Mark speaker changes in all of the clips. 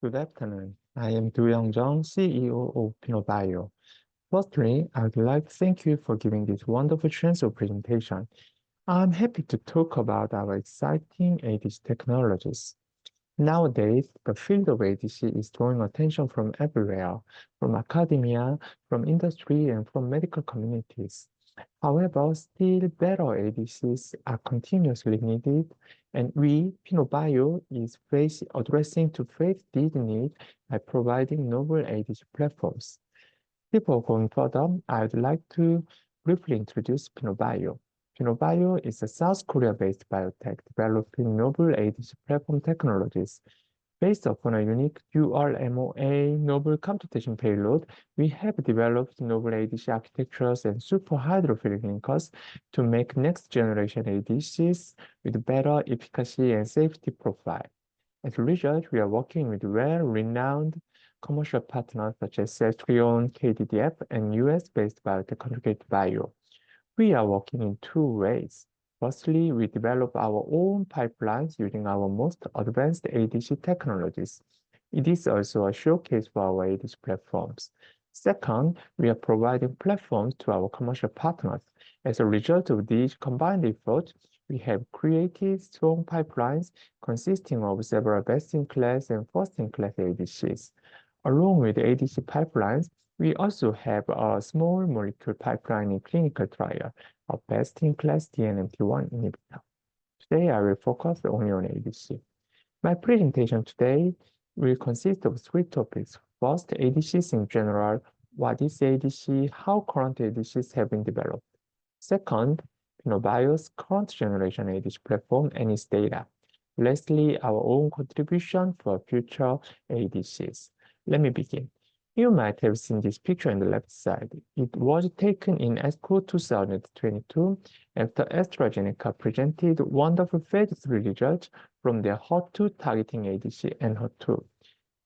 Speaker 1: Good afternoon. I am Jung, CEO of PINOTBIO. Firstly, I would like to thank you for giving this wonderful chance of presentation. I'm happy to talk about our exciting ADC technologies. Nowadays, the field of ADC is drawing attention from everywhere, from academia, from industry, and from medical communities. However, still better ADCs are continuously needed, and we, PINOTBIO, is addressing to face this need by providing novel ADC platforms. Before going further, I would like to briefly introduce PINOTBIO. PINOTBIO is a South Korea-based biotech developing novel ADC platform technologies. Based upon a unique dual MOA novel computation payload, we have developed novel ADC architectures and super hydrophilic linkers to make next-generation ADCs with better efficacy and safety profile. As a result, we are working with well-renowned commercial partners such as Celltrion, KDDF, and US-based Biotechnology Bio. We are working in two ways. Firstly, we develop our own pipelines using our most advanced ADC technologies. It is also a showcase for our ADC platforms. Second, we are providing platforms to our commercial partners. As a result of these combined efforts, we have created strong pipelines consisting of several best-in-class and first-in-class ADCs. Along with ADC pipelines, we also have a small molecule pipeline in clinical trial, a best-in-class DNMT1 inhibitor. Today, I will focus only on ADC. My presentation today will consist of three topics. First, ADCs in general, what is ADC, how current ADCs have been developed. Second, PINOTBIO's current generation ADC platform and its data. Lastly, our own contribution for future ADCs. Let me begin. You might have seen this picture on the left side. It was taken in ASCO 2022 after AstraZeneca presented wonderful phase 3 results from their HER2 targeting ADC and HER2.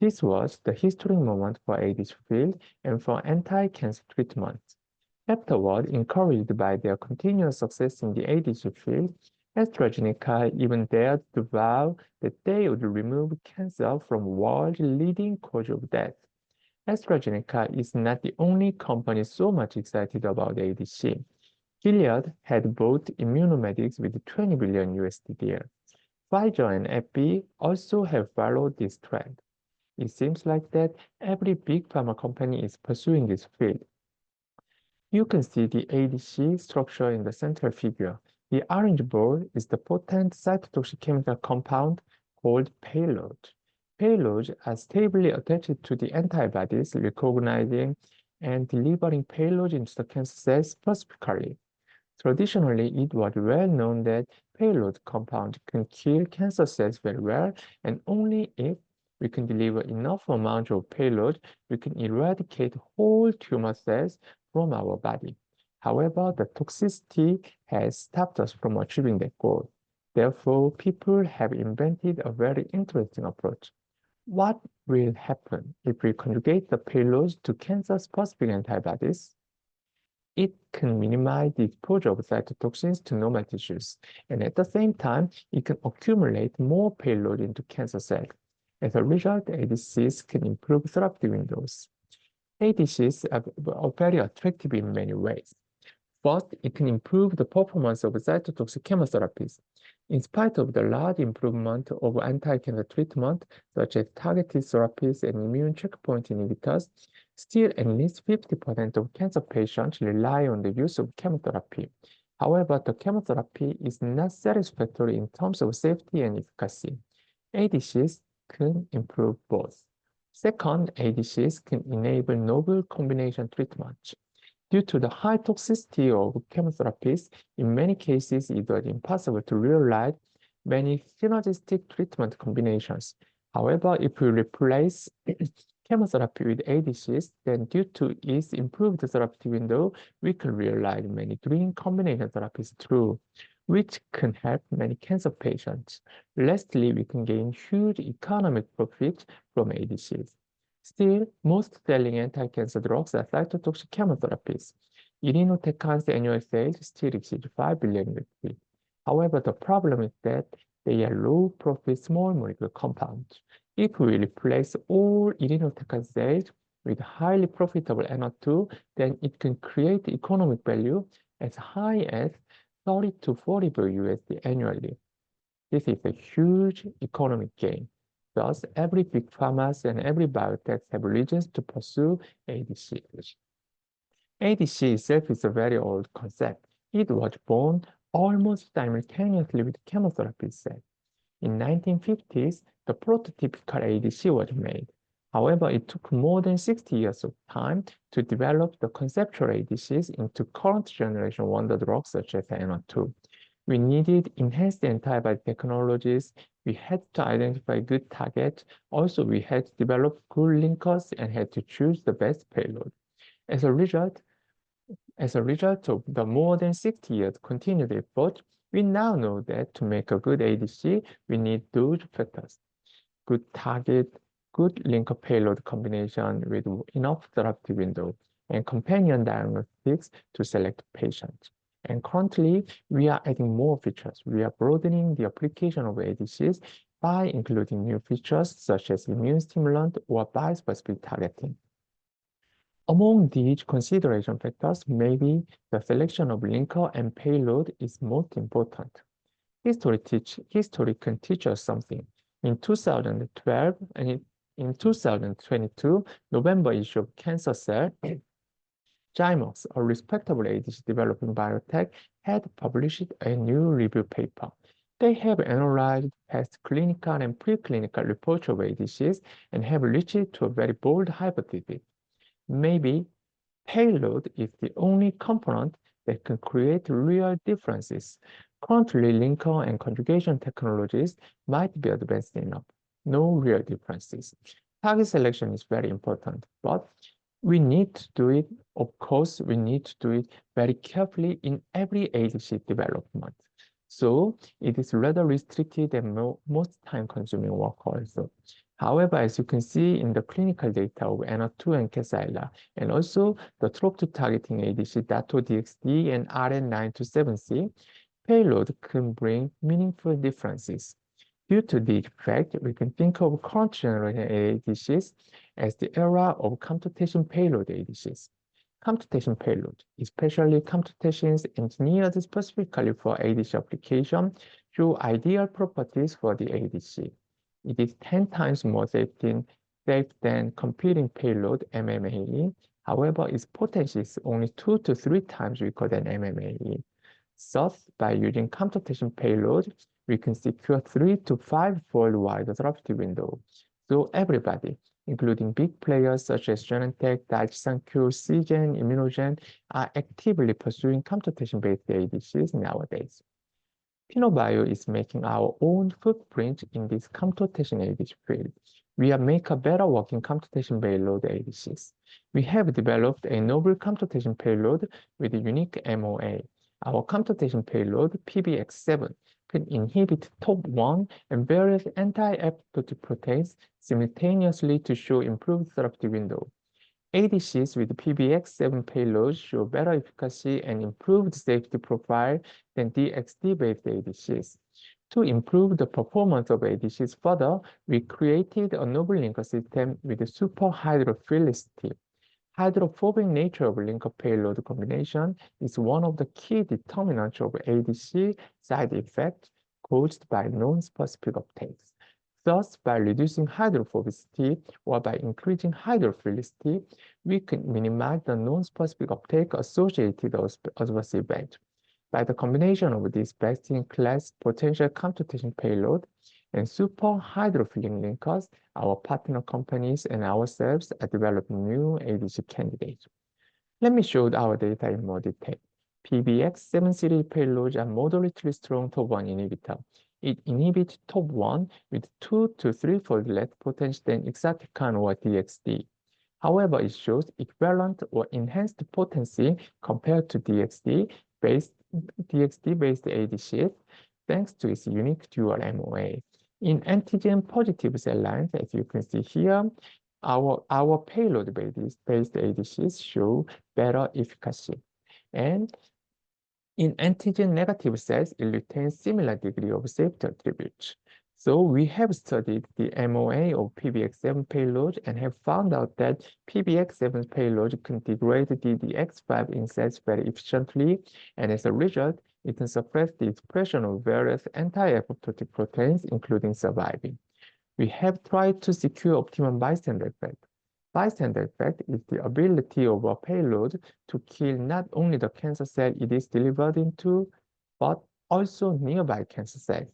Speaker 1: This was the historic moment for ADC field and for anti-cancer treatment. Afterward, encouraged by their continuous success in the ADC field, AstraZeneca even dared to vow that they would remove cancer from world's leading cause of death. AstraZeneca is not the only company so much excited about ADC. Gilead had bought Immunomedics with $20 billion deal. Pfizer and AbbVie also have followed this trend. It seems like that every big pharma company is pursuing this field. You can see the ADC structure in the central figure. The orange ball is the potent cytotoxic chemical compound called payload. Payloads are stably attached to the antibodies, recognizing and delivering payloads into the cancer cells specifically. Traditionally, it was well known that payload compound can kill cancer cells very well, and only if we can deliver enough amount of payload, we can eradicate whole tumor cells from our body. However, the toxicity has stopped us from achieving that goal. Therefore, people have invented a very interesting approach. What will happen if we conjugate the payloads to cancer-specific antibodies? It can minimize the exposure of cytotoxins to normal tissues, and at the same time, it can accumulate more payload into cancer cells. As a result, ADCs can improve therapeutic windows. ADCs are very attractive in many ways. First, it can improve the performance of cytotoxic chemotherapies. In spite of the large improvement of anti-cancer treatment, such as targeted therapies and immune checkpoint inhibitors, still at least 50% of cancer patients rely on the use of chemotherapy. However, the chemotherapy is not satisfactory in terms of safety and efficacy. ADCs can improve both. Second, ADCs can enable novel combination treatments. Due to the high toxicity of chemotherapies, in many cases it was impossible to realize many synergistic treatment combinations. However, if we replace chemotherapy with ADCs, then due to its improved therapeutic window, we can realize many green combination therapies too, which can help many cancer patients. Lastly, we can gain huge economic profits from ADCs. Still, most selling anti-cancer drugs are cytotoxic chemotherapies. Irinotecan's annual sales still exceed $5 billion. However, the problem is that they are low-profit small molecule compounds. If we replace all irinotecan cells with highly profitable NO2, then it can create economic value as high as 30 to 40 USD annually. This is a huge economic gain. Thus, every big pharma and every biotech have reasons to pursue ADC. ADC itself is a very old concept. It was born almost simultaneously with chemotherapy itself. In 1950s, the prototypical ADC was made. However, it took more than 60 years of time to develop the conceptual ADCs into current generation wonder drugs such as NO2. We needed enhanced antibody technologies. We had to identify good targets. Also, we had to develop good linkers and had to choose the best payload. As a result of the more than 60 years continued effort, we now know that to make a good ADC, we need those factors: good target, good linker payload combination with enough therapeutic window, and companion diagnostics to select patients. And currently, we are adding more features. We are broadening the application of ADCs by including new features such as immune stimulant or bispecific targeting. Among these consideration factors, maybe the selection of linker and payload is most important. History can teach us something. In 2012 and in 2022, November issue of Cancer Cell, Zymox, a respectable ADC developing biotech, had published a new review paper. They have analyzed past clinical and preclinical reports of ADCs and have reached to a very bold hypothesis. Maybe payload is the only component that can create real differences. Currently, linker and conjugation technologies might be advanced enough. No real differences. Target selection is very important, but we need to do it, of course, we need to do it very carefully in every ADC development. So it is rather restricted and most time-consuming work also. However, as you can see in the clinical data of NO2 and Kadcyla, and also the TROP2 targeting ADC Dato-DXd and RN927C, payload can bring meaningful differences. Due to this fact, we can think of current generation ADCs as the era of computation payload ADCs. Computation payload, especially computations engineered specifically for ADC application, show ideal properties for the ADC. It is 10 times more safe than competing payload MMAE. However, its potency is only 2 to 3 times weaker than MMAE. Thus, by using computation payload, we can secure 3 to 5-fold wider therapeutic window. So everybody, including big players such as Genentech, Daiichi Sankyo, Seagen, ImmunoGen, are actively pursuing computation-based ADCs nowadays. PINOTBIO is making our own footprint in this computation ADC field. We are making a better working computation payload ADCs. We have developed a novel computation payload with a unique MOA. Our computation payload, PBX7, can inhibit TOP1 and various anti-apoptotic proteins simultaneously to show improved therapeutic window. ADCs with PBX7 payloads show better efficacy and improved safety profile than DXd-based ADCs. To improve the performance of ADCs further, we created a novel linker system with super hydrophilicity. Hydrophobic nature of linker payload combination is one of the key determinants of ADC side effects caused by non-specific uptakes. Thus, by reducing hydrophobicity or by increasing hydrophilicity, we can minimize the non-specific uptake associated with adverse events. By the combination of these best-in-class potential computation payload and super hydrophilic linkers, our partner companies and ourselves are developing new ADC candidates. Let me show our data in more detail. PBX7 series payloads are moderately strong TOP1 inhibitor. It inhibits TOP1 with 2 to 3-fold less potency than exatecan or DXd. However, it shows equivalent or enhanced potency compared to DXd-based ADCs, thanks to its unique dual MOA. In antigen-positive cell lines, as you can see here, our payload-based ADCs show better efficacy. And in antigen-negative cells, it retains similar degree of safety attributes. So we have studied the MOA of PBX7 payload and have found out that PBX7 payload can degrade DDX5 in cells very efficiently, and as a result, it can suppress the expression of various anti-apoptotic proteins, including survivin. We have tried to secure optimum bystander effect. Bystander effect is the ability of a payload to kill not only the cancer cell it is delivered into, but also nearby cancer cells.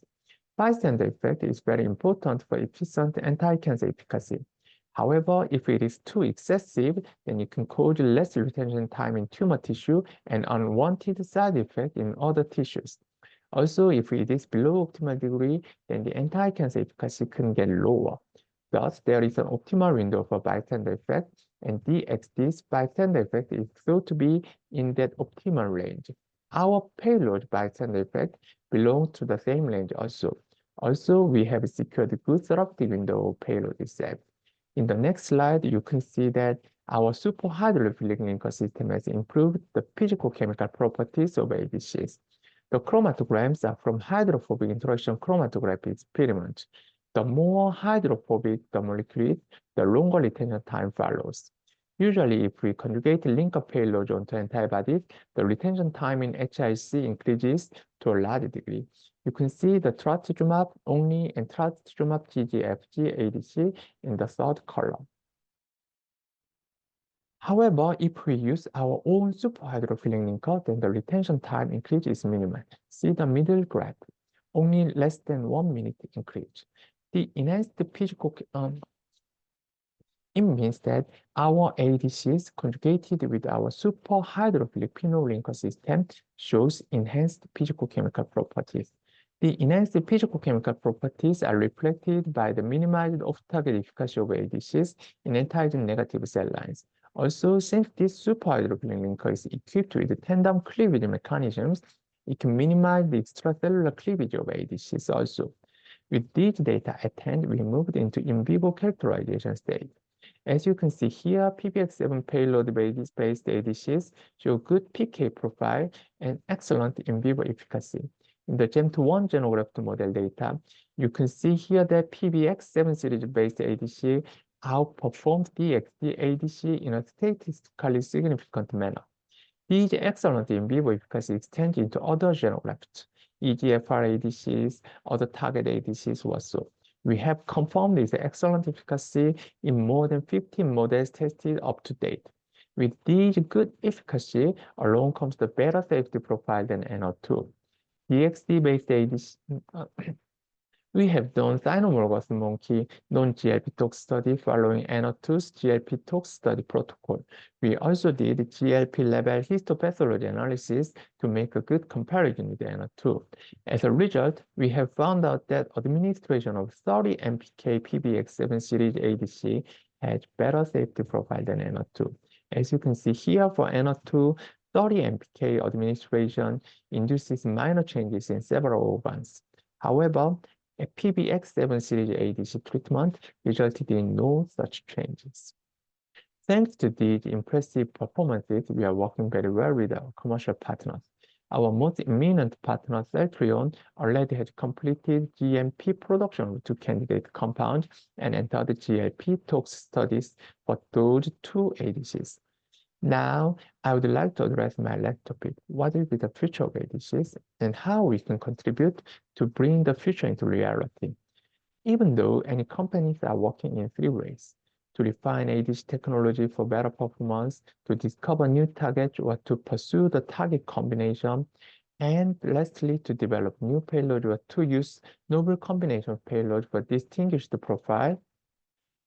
Speaker 1: Bystander effect is very important for efficient anti-cancer efficacy. However, if it is too excessive, then it can cause less retention time in tumor tissue and unwanted side effects in other tissues. Also, if it is below optimal degree, then the anti-cancer efficacy can get lower. Thus, there is an optimal window for bystander effect, and DXD's bystander effect is thought to be in that optimal range. Our payload bystander effect belongs to the same range also. Also, we have secured a good therapeutic window of payload itself. In the next slide, you can see that our superhydrophilic linker system has improved the physicochemical properties of ADCs. The chromatograms are from hydrophobic interaction chromatography experiment. The more hydrophobic the molecule is, the longer retention time follows. Usually, if we conjugate linker payload onto antibodies, the retention time in HIC increases to a large degree. You can see the trastuzumab only and trastuzumab GGFG ADC in the third column. However, if we use our own superhydrophilic linker, then the retention time increase is minimal. See the middle graph, only less than 1 minute increase. The enhanced physical it means that our ADCs conjugated with our superhydrophilic PINOT linker system shows enhanced physicochemical properties. The enhanced physicochemical properties are reflected by the minimized off-target efficacy of ADCs in antigen negative cell lines. Also, since this superhydrophilic linker is equipped with tandem cleavage mechanisms, it can minimize the extracellular cleavage of ADCs also. With these data at hand, we moved into in vivo characterization stage. As you can see here, PBX7 payload-based ADCs show good PK profile and excellent in vivo efficacy. In the GEM2-1 xenograft model data, you can see here that PBX7 series-based ADC outperforms DXD ADC in a statistically significant manner. These excellent in vivo efficacy extends into other xenografts, EGFR ADCs, other target ADCs also. We have confirmed this excellent efficacy in more than 15 models tested up to date. With these good efficacy, along comes the better safety profile than NO2. DXD-based ADC, we have done cynomolgus monkey non-GLP tox study following NO2's GLP tox study protocol. We also did GLP level histopathology analysis to make a good comparison with NO2. As a result, we have found out that administration of 30 mpk PBX7 series ADC has better safety profile than NO2. As you can see here for NO2, 30 mpk administration induces minor changes in several organs. However, a PBX7 series ADC treatment resulted in no such changes. Thanks to these impressive performances, we are working very well with our commercial partners. Our most imminent partner, Celltrion, already has completed GMP production of 2 candidate compounds and entered the GLP tox studies for those 2 ADCs. Now, I would like to address my last topic, what will be the future of ADCs and how we can contribute to bring the future into reality. Even though any companies are working in 3 ways, to refine ADC technology for better performance, to discover new targets, or to pursue the target combination, and lastly, to develop new payload or to use novel combination of payload for distinguished profile,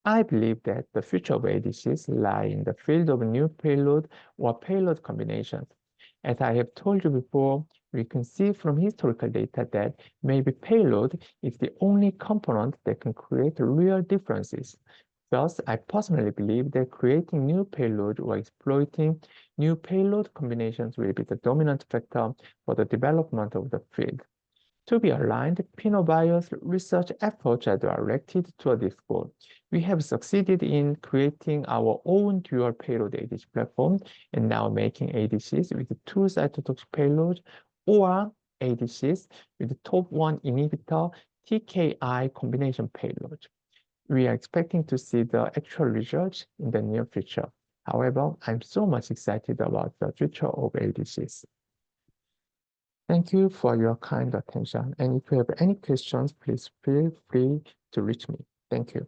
Speaker 1: I believe that the future of ADCs lie in the field of new payload or payload combinations. As I have told you before, we can see from historical data that maybe payload is the only component that can create real differences. Thus, I personally believe that creating new payload or exploiting new payload combinations will be the dominant factor for the development of the field. To be aligned, PINOTBIO's research efforts are directed toward this goal. We have succeeded in creating our own dual payload ADC platform and now making ADCs with 2 cytotoxic payloads or ADCs with top 1 inhibitor TKI combination payload. We are expecting to see the actual results in the near future. However, I'm so much excited about the future of ADCs. Thank you for your kind attention. And if you have any questions, please feel free to reach me. Thank you.